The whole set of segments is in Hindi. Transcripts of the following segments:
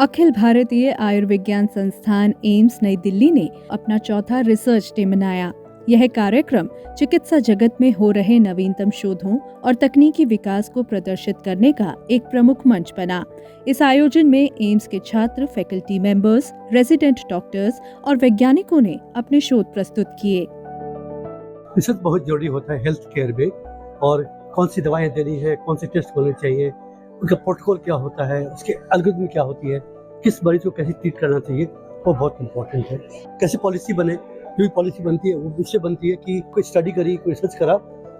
अखिल भारतीय आयुर्विज्ञान संस्थान एम्स नई दिल्ली ने अपना चौथा रिसर्च डे मनाया। यह कार्यक्रम चिकित्सा जगत में हो रहे नवीनतम शोधों और तकनीकी विकास को प्रदर्शित करने का एक प्रमुख मंच बना। इस आयोजन में एम्स के छात्र, फैकल्टी मेंबर्स, रेजिडेंट डॉक्टर्स और वैज्ञानिकों ने अपने शोध प्रस्तुत किए। रिसर्च बहुत जरूरी होता है हेल्थ केयर में, और कौन सी दवाएं देनी है, कौन से टेस्ट होने चाहिए, उनका प्रोटोकॉल क्या होता है, उसके एल्गोरिथम क्या होती है, किस मरीज को कैसे ट्रीट करना चाहिए, वो बहुत इंपॉर्टेंट है। कैसे पॉलिसी बने, जो भी पॉलिसी बनती है वो इससे बनती है कि कोई स्टडी करी, कोई रिसर्च करा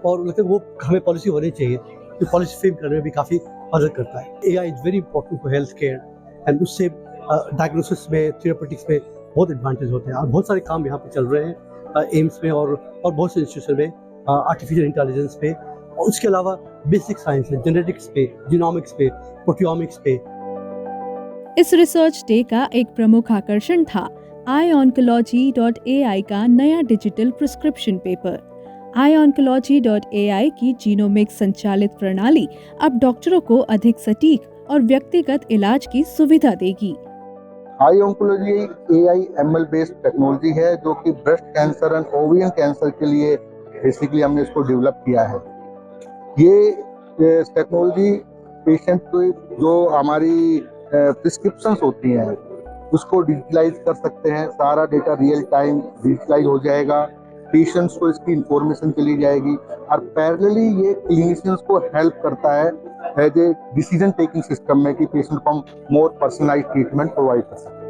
और मतलब वो हमें पॉलिसी होनी चाहिए, जो पॉलिसी फ्रेम करने में भी काफ़ी मदद करता है। AI is very important for health care and उससे डायग्नोसिस में, थेरेपेटिक्स में बहुत एडवांटेज होते हैं और बहुत सारे काम यहाँ पे चल रहे हैं एम्स में और बहुत से इंस्टीट्यूशन में, आर्टिफिशियल इंटेलिजेंस पे, और उसके अलावा बेसिक साइंस है, जेनेटिक्स पे, जीनोमिक्स पे, प्रोटियोमिक्स पे। इस रिसर्च डे का एक प्रमुख आकर्षण था iOncology.ai का नया डिजिटल प्रिस्क्रिप्शन पेपर। iOncology.ai की जीनोमिक्स संचालित प्रणाली अब डॉक्टरों को अधिक सटीक और व्यक्तिगत इलाज की सुविधा देगी। iOncology AI ML based technology है जो कि ब्रेस्ट कैंसर एंड ओवियन कैंसर के लिए बेसिकली हमने इसको डेवलप किया है। ये टेक्नोलॉजी पेशेंट को जो हमारी प्रिस्क्रिप्शंस होती हैं उसको डिजिटलाइज कर सकते हैं। सारा डेटा रियल टाइम डिजिटलाइज हो जाएगा, पेशेंट्स को इसकी इंफॉर्मेशन चली जाएगी और पैरेलली ये क्लिनिशियंस को हेल्प करता है as a decision taking system में कि पेशेंट को हम मोर पर्सनलाइज्ड ट्रीटमेंट प्रोवाइड कर सकते हैं।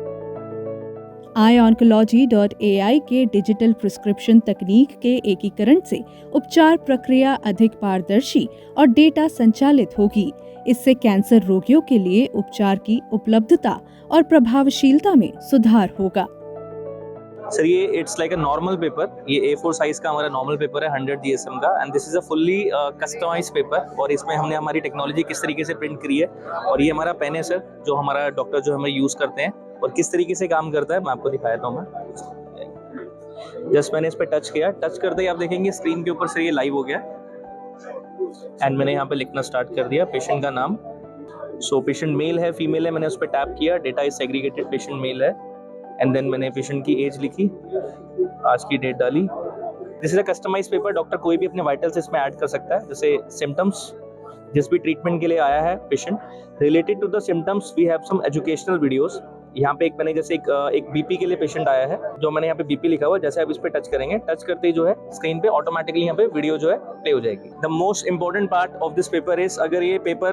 iOncology.ai के डिजिटल प्रिस्क्रिप्शन तकनीक के एकीकरण से उपचार प्रक्रिया अधिक पारदर्शी और डेटा संचालित होगी। इससे कैंसर रोगियों के लिए उपचार की उपलब्धता और प्रभावशीलता में सुधार होगा। सर ये it's like a normal paper, ये A4 साइज का हमारा नॉर्मल पेपर है 100 GSM का, and this is a fully customized paper. और इसमें हमने हमारी टेक्नोलॉजी किस तरीके से प्रिंट करी है, और ये हमारा पेन है सर, जो हमारा डॉक्टर जो हमें यूज करते हैं, और किस तरीके से काम करता है मैं आपको दिखा देता हूँ। मैं जस्ट मैंने इस पर टच किया, टच करते ही आप देखेंगे स्क्रीन के ऊपर से ये लाइव हो गया, एंड मैंने यहाँ पे लिखना स्टार्ट कर दिया पेशेंट का नाम। सो पेशेंट मेल है, फीमेल है, मैंने उस पर टैप किया, data is segregated, patient male है, एंड देन मैंने पेशेंट की एज लिखी, आज की डेट डाली। This is a customized paper, doctor कोई भी अपने वाइटल्स इसमें ऐड कर सकता है, जैसे सिम्टम्स, जिस भी ट्रीटमेंट के लिए आया है patient, related to the symptoms we have some educational videos. यहाँ पे एक मैंने जैसे एक बीपी के लिए पेशेंट आया है, जो मैंने यहाँ पे बीपी लिखा हुआ है, जैसे आप इस पे टच करेंगे, टच करते ही जो है स्क्रीन पे ऑटोमेटिकली यहाँ पे वीडियो जो है प्ले हो जाएगी। The most important part of this paper is, अगर ये पेपर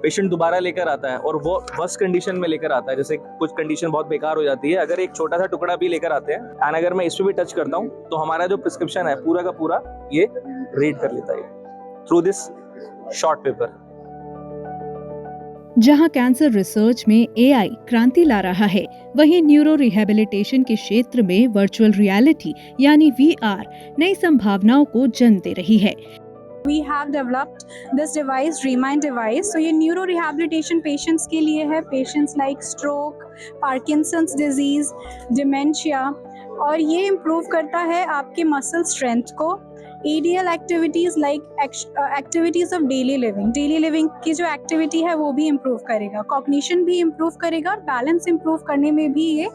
पेशेंट दोबारा लेकर आता है और वो वर्स्ट कंडीशन में लेकर आता है, जैसे कुछ कंडीशन बहुत बेकार हो जाती है, अगर एक छोटा सा टुकड़ा भी लेकर आते हैं एंड अगर मैं इस पे भी टच करता हूँ तो हमारा जो प्रिस्क्रिप्शन है पूरा का पूरा ये रीड कर लेता है थ्रू दिस शॉर्ट पेपर। जहां कैंसर रिसर्च में AI क्रांति ला रहा है, वहीं न्यूरो रिहैबिलिटेशन के क्षेत्र में वर्चुअल रियलिटी यानी VR नई संभावनाओं को जन्म दे रही है। We have developed this device, Remind device. So ये न्यूरो रिहैबिलिटेशन पेशेंट्स के लिए है, patients like stroke, Parkinson's disease, dementia, और ये इम्प्रूव करता है आपके मसल स्ट्रेंथ को। ADL activities like activities of daily living की जो एक्टिविटी है वो भी इम्प्रूव करेगा, कॉग्निशन भी इम्प्रूव करेगा और बैलेंस इम्प्रूव करने में भी ये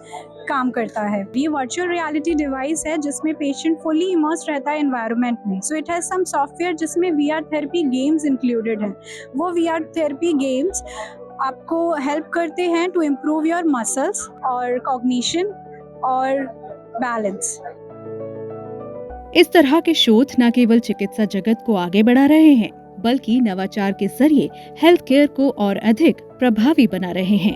काम करता है। ये वर्चुअल रियलिटी डिवाइस है जिसमें पेशेंट फुली इमर्स रहता है एनवायरनमेंट में। So it has some software जिसमें VR थेरेपी गेम्स इंक्लूडेड हैं। वो VR थेरेपी गेम्स आपको हेल्प करते हैं टू इम्प्रूव योर मसल्स और कॉग्निशन और बैलेंस। इस तरह के शोध न केवल चिकित्सा जगत को आगे बढ़ा रहे हैं, बल्कि नवाचार के जरिए हेल्थ केयर को और अधिक प्रभावी बना रहे हैं।